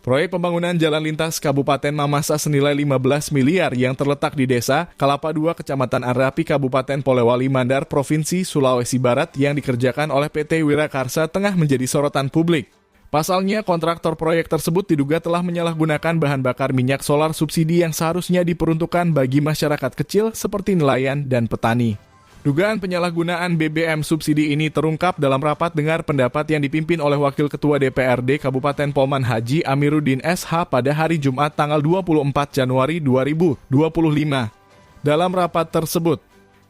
Proyek pembangunan jalan lintas Kabupaten Mamasa senilai 15 miliar yang terletak di Desa Kalapa II, Kecamatan Arapi, Kabupaten Polewali Mandar, Provinsi Sulawesi Barat yang dikerjakan oleh PT Wirakarsa tengah menjadi sorotan publik. Pasalnya, kontraktor proyek tersebut diduga telah menyalahgunakan bahan bakar minyak solar subsidi yang seharusnya diperuntukkan bagi masyarakat kecil seperti nelayan dan petani. Dugaan penyalahgunaan BBM subsidi ini terungkap dalam rapat dengar pendapat yang dipimpin oleh Wakil Ketua DPRD Kabupaten Polman Haji Amiruddin SH pada hari Jumat tanggal 24 Januari 2025. Dalam rapat tersebut,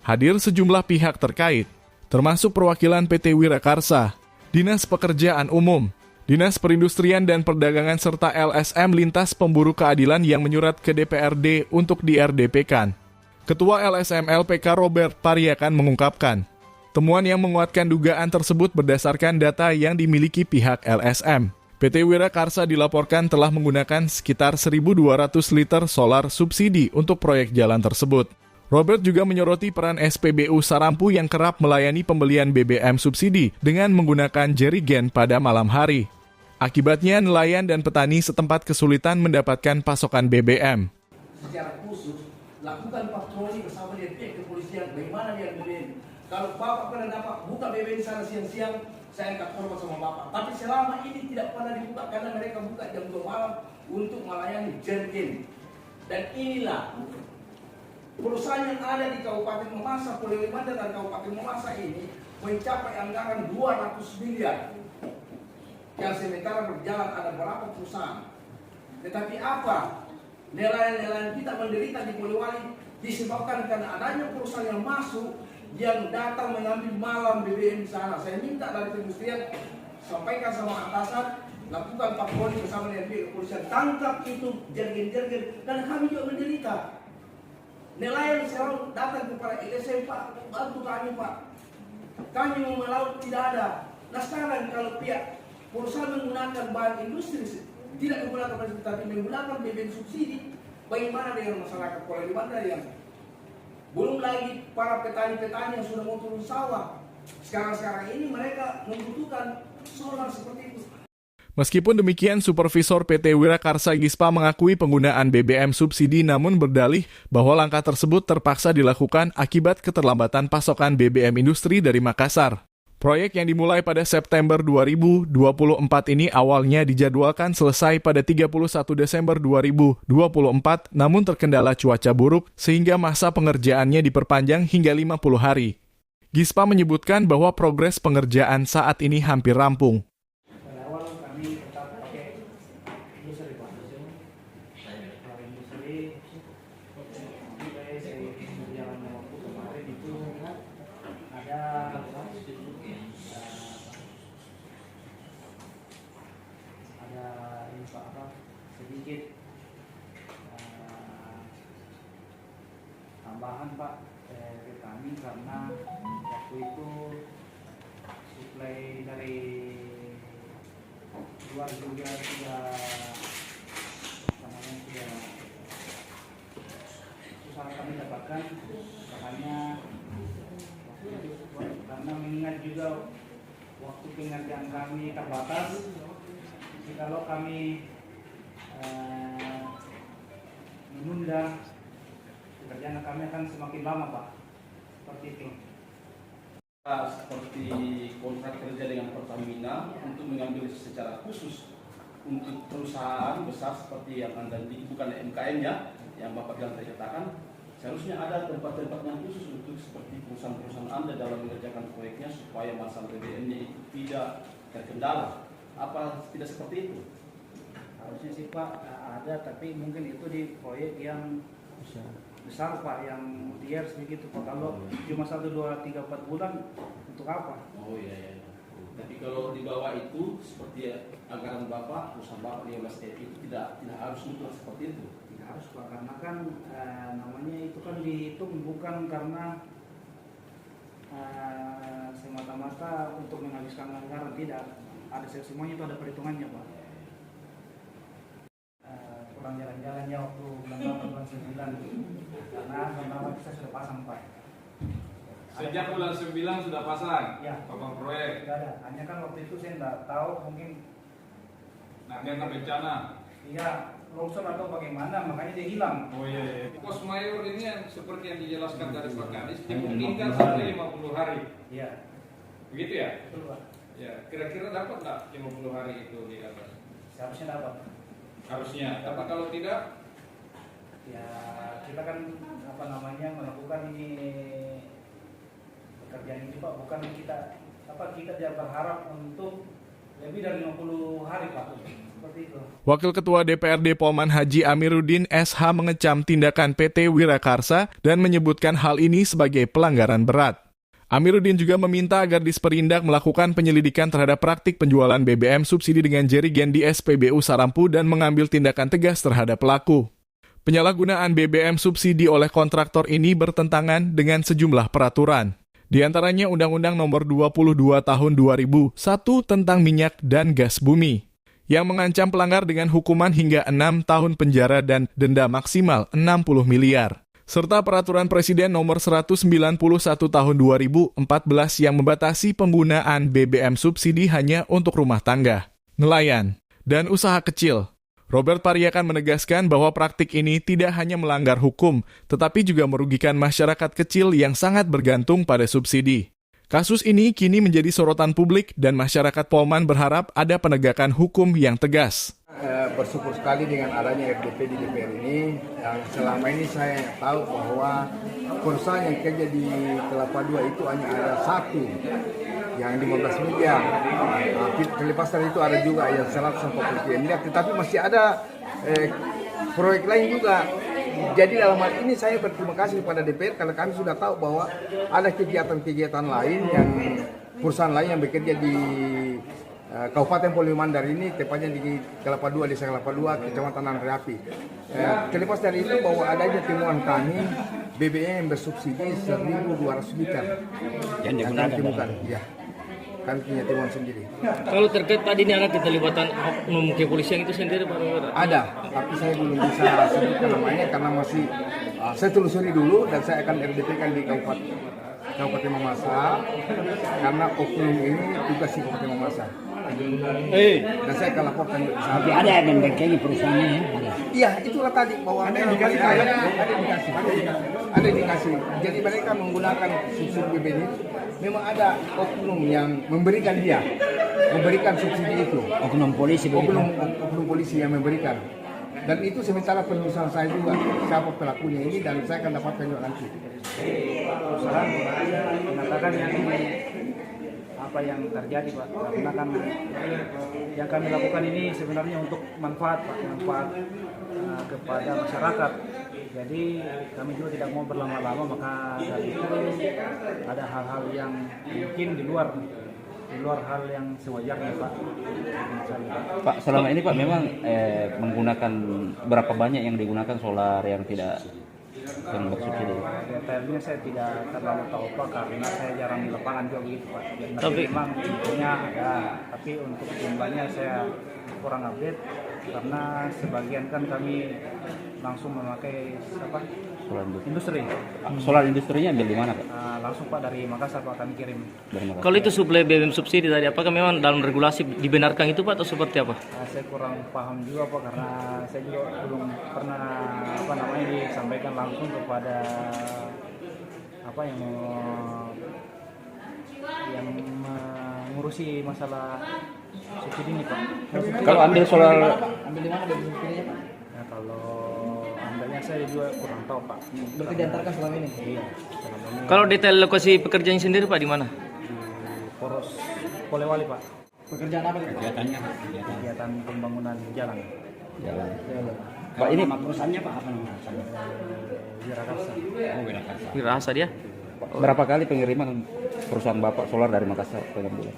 hadir sejumlah pihak terkait, termasuk perwakilan PT Wirakarsa, Dinas Pekerjaan Umum, Dinas Perindustrian dan Perdagangan serta LSM Lintas Pemburu Keadilan yang menyurat ke DPRD untuk di-RDP-kan. Ketua LSM LPK Robert Pariakan mengungkapkan, temuan yang menguatkan dugaan tersebut berdasarkan data yang dimiliki pihak LSM. PT Wirakarsa dilaporkan telah menggunakan sekitar 1.200 liter solar subsidi untuk proyek jalan tersebut. Robert juga menyoroti peran SPBU Sarampu yang kerap melayani pembelian BBM subsidi dengan menggunakan jerigen pada malam hari. Akibatnya, nelayan dan petani setempat kesulitan mendapatkan pasokan BBM. Secara khusus, lakukan patroli bersama dengan pihak kepolisian, bagaimana dia BBM. Kalau Bapak pernah dapat buka BBM di sana siang-siang, saya akan korban sama Bapak. Tapi selama ini tidak pernah dibuka karena mereka buka jam 2 malam untuk melayani jerigen. Dan inilah perusahaan yang ada di Kabupaten Mamasa, Polewali Mandar dan Kabupaten Mamasa ini mencapai anggaran 200 miliar. Yang sementara berjalan ada berapa perusahaan. Tetapi apa? Nelayan-nelayan kita menderita di Polewali disebabkan karena adanya perusahaan yang masuk yang datang mengambil malam BBM di sana. Saya minta dari perindustrian sampaikan sama atasan, lakukan patroli bersama dengan pihak kepolisian, tangkap itu jerigen-jerigen dan kami juga menderita. Nelayan selalu datang kepada LSM, Pak, bantu kami Pak. Kami mau melaut tidak ada. Nah sekarang kalau pihak perusahaan menggunakan bahan industri tidak menggunakan subsidi, tapi menggunakan BBM subsidi, bagaimana dengan masyarakat Polewali Mandar yang belum lagi para petani-petani yang sudah mau turun sawah. Sekarang ini mereka membutuhkan solar seperti itu. Meskipun demikian, Supervisor PT Wirakarsa Gispa mengakui penggunaan BBM subsidi namun berdalih bahwa langkah tersebut terpaksa dilakukan akibat keterlambatan pasokan BBM industri dari Makassar. Proyek yang dimulai pada September 2024 ini awalnya dijadwalkan selesai pada 31 Desember 2024, namun terkendala cuaca buruk sehingga masa pengerjaannya diperpanjang hingga 50 hari. Gispa menyebutkan bahwa progres pengerjaan saat ini hampir rampung. Sedikit tambahan Pak ke kami karena waktu itu suplai dari luar juga sudah susah kami dapatkan, makanya karena mengingat juga waktu pengerjaan kami terbatas, kalau kami menunda pekerjaan kami akan semakin lama Pak, seperti itu. Seperti kontrak kerja dengan Pertamina untuk mengambil secara khusus untuk perusahaan besar seperti yang Anda bukan MKM ya, yang Bapak bilang tadi katakan, seharusnya ada tempat-tempat yang khusus untuk seperti perusahaan-perusahaan Anda dalam mengerjakan proyeknya supaya masalah BBM-nya itu tidak terkendala. Apa tidak seperti itu? Harusnya sih Pak ada, tapi mungkin itu di proyek yang besar Pak, yang multi-year sedikit Pak. Kalau cuma 1, 2, 3, 4 bulan untuk apa? Oh iya. Tapi kalau di bawah itu seperti anggaran Bapak, perusahaan Bapak 15 itu tidak harus mutlak seperti itu. Tidak harus Pak, karena kan namanya itu kan dihitung bukan karena semata-mata untuk menghabiskan anggaran, tidak. Ada semuanya itu ada perhitungannya Pak. Kurang jalan-jalan ya waktu bulan 9 karena bulan kita sudah pasang Pak. Sejak bulan 9 sudah pasang? Ya. Papan proyek? Tidak ada, hanya kan waktu itu saya tidak tahu, mungkin Nah, karena bencana? ya longsor atau bagaimana, makanya dia hilang. Oh iya. Pos mayor ini yang seperti yang dijelaskan dari Pak Kadis dimungkinkan sampai 50 hari. Iya. Begitu ya? Betul Pak. Ya, kira-kira dapat nggak 50 hari itu di atas? Seharusnya dapat. Harusnya. Tapi kalau tidak, Ya kita kan melakukan ini pekerjaan ini Pak, bukan kita tidak berharap untuk lebih dari 50 hari Pak. Seperti itu. Wakil Ketua DPRD Polman Haji Amiruddin SH mengecam tindakan PT Wirakarsa dan menyebutkan hal ini sebagai pelanggaran berat. Amiruddin juga meminta agar Disperindak melakukan penyelidikan terhadap praktik penjualan BBM subsidi dengan jerigen di SPBU Sarampu dan mengambil tindakan tegas terhadap pelaku. Penyalahgunaan BBM subsidi oleh kontraktor ini bertentangan dengan sejumlah peraturan. Di antaranya Undang-Undang Nomor 22 Tahun 2001 tentang minyak dan gas bumi, yang mengancam pelanggar dengan hukuman hingga 6 tahun penjara dan denda maksimal 60 miliar. Serta Peraturan Presiden Nomor 191 Tahun 2014 yang membatasi penggunaan BBM subsidi hanya untuk rumah tangga, nelayan, dan usaha kecil. Robert Pariakan menegaskan bahwa praktik ini tidak hanya melanggar hukum, tetapi juga merugikan masyarakat kecil yang sangat bergantung pada subsidi. Kasus ini kini menjadi sorotan publik dan masyarakat Polman berharap ada penegakan hukum yang tegas. Bersyukur sekali dengan adanya RDP di DPR ini, yang selama ini saya tahu bahwa perusahaan yang kerja di Kelapa II itu hanya ada satu yang 15 miliar. Terlepas dari itu ada juga yang 140 miliar, tetapi masih ada proyek lain juga. Jadi dalam hal ini saya berterima kasih kepada DPR karena kami sudah tahu bahwa ada kegiatan-kegiatan lain yang perusahaan lain yang bekerja di Kabupaten Polewali Mandar ini, tepatnya di Kelapa II, Desa Kelapa II, Kecamatan Andreapi. Terlepas dari itu bahwa adanya temuan kami BBM bersubsidi 1.200 liter yang digunakan. Ya, kami punya temuan sendiri. Kalau terkait tadi ini ada keterlibatan oknum kepolisian itu sendiri Pak Robert? Ada, tapi saya belum bisa sebutkan namanya karena masih saya telusuri dulu dan saya akan RDP-kan di Kabupaten Mamasa karena oknum ini tugas di Kabupaten Mamasa. Dan saya akan laporkan di sana. Tapi ada yang bengkelnya perusahaannya ya? Iya, itulah tadi bahwa ada indikasi. Ada indikasi. Jadi mereka menggunakan subsidi BBM itu memang ada oknum yang memberikan subsidi itu. Oknum polisi begitu? Oknum polisi yang memberikan. Dan itu sementara penelusuran saya juga siapa pelakunya ini dan saya akan dapatkan juga nanti. Perusahaan mengatakan apa yang terjadi Pak, karena kan yang kami lakukan ini sebenarnya untuk manfaat kepada masyarakat. Jadi kami juga tidak mau berlama-lama, maka dari itu ada hal-hal yang mungkin di luar hal yang sewajarnya Pak. Pak, selama ini Pak memang menggunakan berapa banyak yang digunakan solar yang tidak yang bersubsidi? Detailnya saya tidak terlalu tahu Pak, karena saya jarang di lapangan juga begitu Pak. Tapi memang infonya ada, tapi untuk jumlahnya saya kurang update karena sebagian kan kami langsung memakai industri. Solar industrinya ambil di mana Pak? Langsung Pak dari Makassar Pak kami kirim. Kalau itu suplai BBM subsidi tadi, apakah memang dalam regulasi dibenarkan itu Pak atau seperti apa? Saya kurang paham juga Pak, karena saya juga belum pernah disampaikan langsung kepada yang mengurusi masalah subsidi ini Pak. Kalau ambil solar, Ambil di mana dari subsidinya Pak? Ya, kalau ambilnya saya juga kurang tahu Pak. Berarti diantarkan selama ini? Iya. Selama ini Kalau detail lokasi pekerjaan sendiri Pak di mana? di Poros Polewali Pak. Pekerjaan apa? Kegiatan pembangunan jalan. jalan. Pak ini perusahaannya Pak apa namanya? Wirakarsa. Wirasa dia. berapa kali pengiriman perusahaan Bapak solar dari Makassar ke Ngambulan?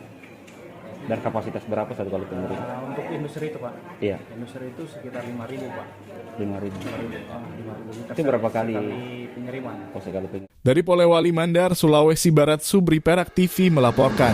Dan kapasitas berapa satu kali pengiriman? Untuk industri itu Pak. Iya. Industri itu sekitar 5.000 Pak. 5.000. Itu berapa kali pengiriman? sekali pengiriman? Dari Polewali Mandar, Sulawesi Barat, Subri Perak TV melaporkan.